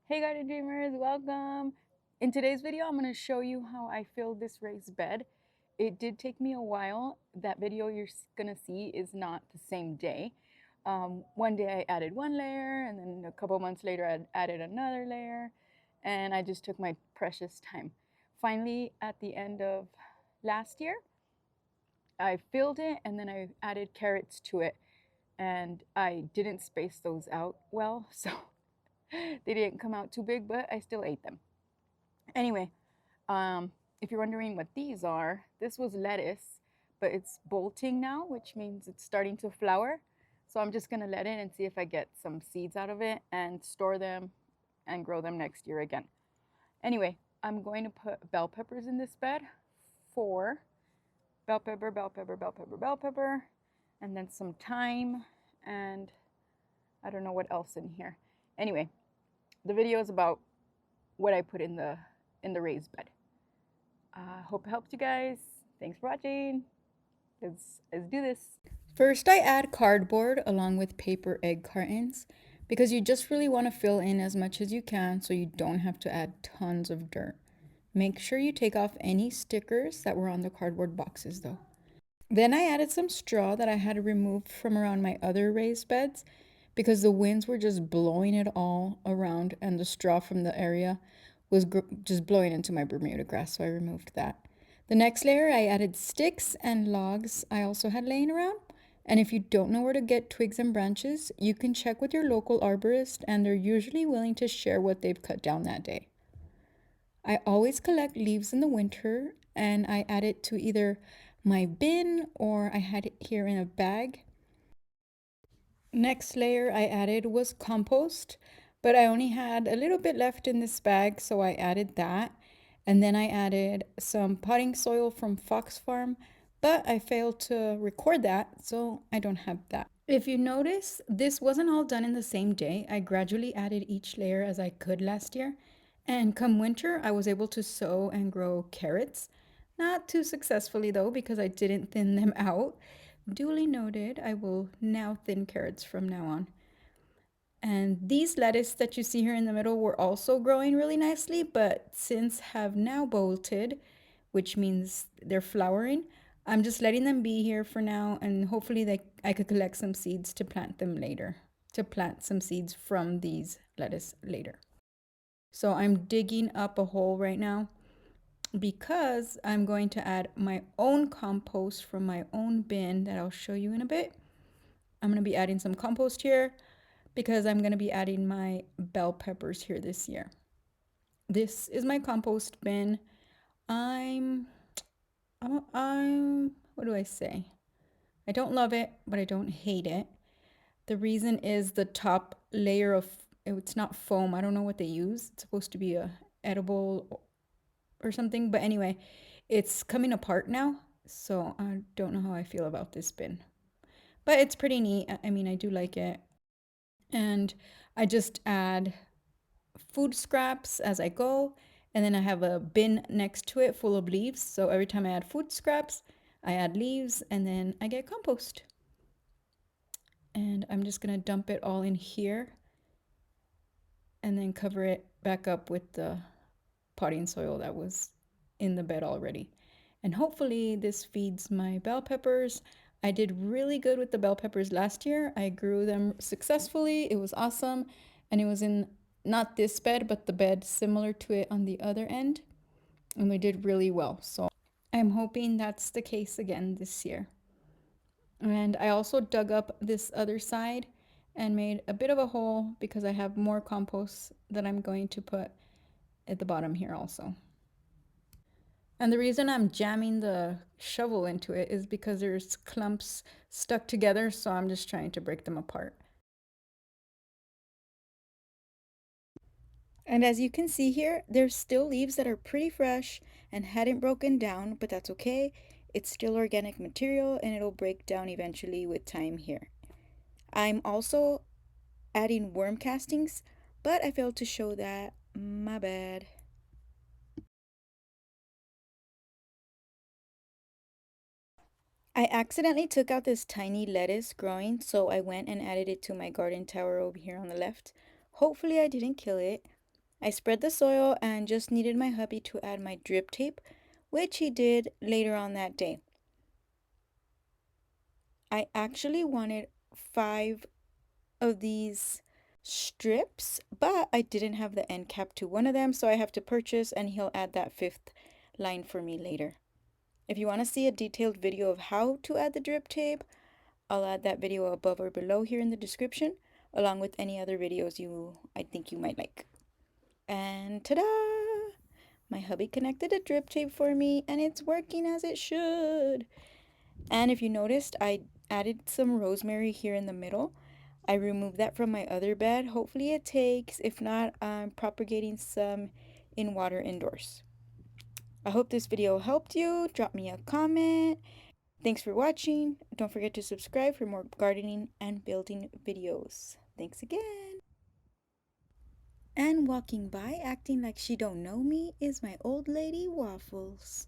Hey garden dreamers, welcome! In today's video, I'm going to show you how I filled this raised bed. It did take me a while. That video you're going to see is not the same day. One day I added one layer, and then a couple months later I added another layer, and I just took my precious time. Finally, at the end of last year, I filled it, and then I added carrots to it, and I didn't space those out well, so they didn't come out too big, but I still ate them. Anyway, if you're wondering what these are, this was lettuce, but it's bolting now, which means it's starting to flower. So I'm just gonna let it and see if I get some seeds out of it and store them and grow them next year again. Anyway, I'm going to put bell peppers in this bed. 4 bell pepper, bell pepper, bell pepper, bell pepper, and then some thyme, and I don't know what else in here. Anyway, the video is about what I put in the raised bed. Hope it helped you guys. Thanks for watching. Let's do this. First, I add cardboard along with paper egg cartons because you just really want to fill in as much as you can so you don't have to add tons of dirt. Make sure you take off any stickers that were on the cardboard boxes though. Then I added some straw that I had removed from around my other raised beds because the winds were just blowing it all around and the straw from the area was just blowing into my Bermuda grass, so I removed that. The next layer, I added sticks and logs I also had laying around. And if you don't know where to get twigs and branches, you can check with your local arborist, and they're usually willing to share what they've cut down that day. I always collect leaves in the winter, and I add it to either my bin or I had it here in a bag. Next layer I added was compost, but I only had a little bit left in this bag, so I added that. And then I added some potting soil from Fox Farm, but I failed to record that, so I don't have that. If you notice, this wasn't all done in the same day. I gradually added each layer as I could last year. And come winter, I was able to sow and grow carrots. Not too successfully though, because I didn't thin them out. Duly noted, I will now thin carrots from now on. And these lettuce that you see here in the middle were also growing really nicely, but since have now bolted, which means they're flowering, I'm just letting them be here for now, and hopefully I could collect some seeds to plant them later, to plant some seeds from these lettuce later. So I'm digging up a hole right now because I'm going to add my own compost from my own bin that I'll show you in a bit. I'm going to be adding some compost here because I'm going to be adding my bell peppers here this year. This is my compost bin. I'm what do I say? I don't love it, but I don't hate it. The reason is the top layer of, it's not foam. I don't know what they use. It's supposed to be a edible or something, but anyway, it's coming apart now, so I don't know how I feel about this bin. But it's pretty neat. I mean, I do like it. And I just add food scraps as I go, and then I have a bin next to it full of leaves. So every time I add food scraps, I add leaves, and then I get compost. And I'm just gonna dump it all in here and then cover it back up with the potting soil that was in the bed already. And hopefully this feeds my bell peppers. I did really good with the bell peppers last year. I grew them successfully. It was awesome. And it was in not this bed, but the bed similar to it on the other end. And they did really well. So I'm hoping that's the case again this year. And I also dug up this other side and made a bit of a hole because I have more compost that I'm going to put at the bottom here also. And the reason I'm jamming the shovel into it is because there's clumps stuck together, so I'm just trying to break them apart. And as you can see here, there's still leaves that are pretty fresh and hadn't broken down, but that's okay. It's still organic material and it'll break down eventually with time here. I'm also adding worm castings, but I failed to show that. My bad. I accidentally took out this tiny lettuce growing, so I went and added it to my garden tower over here on the left. Hopefully I didn't kill it. I spread the soil and just needed my hubby to add my drip tape, which he did later on that day. I actually wanted 5 of these strips, but I didn't have the end cap to one of them, so I have to purchase, and he'll add that 5th line for me later. If you want to see a detailed video of how to add the drip tape, I'll add that video above or below here in the description, along with any other videos I think you might like. And ta-da! My hubby connected a drip tape for me, and it's working as it should. And if you noticed, I added some rosemary here in the middle. I removed that from my other bed. Hopefully it takes. If not, I'm propagating some in water indoors. I hope this video helped you. Drop me a comment. Thanks for watching. Don't forget to subscribe for more gardening and building videos. Thanks again. And walking by acting like she don't know me is my old lady Waffles.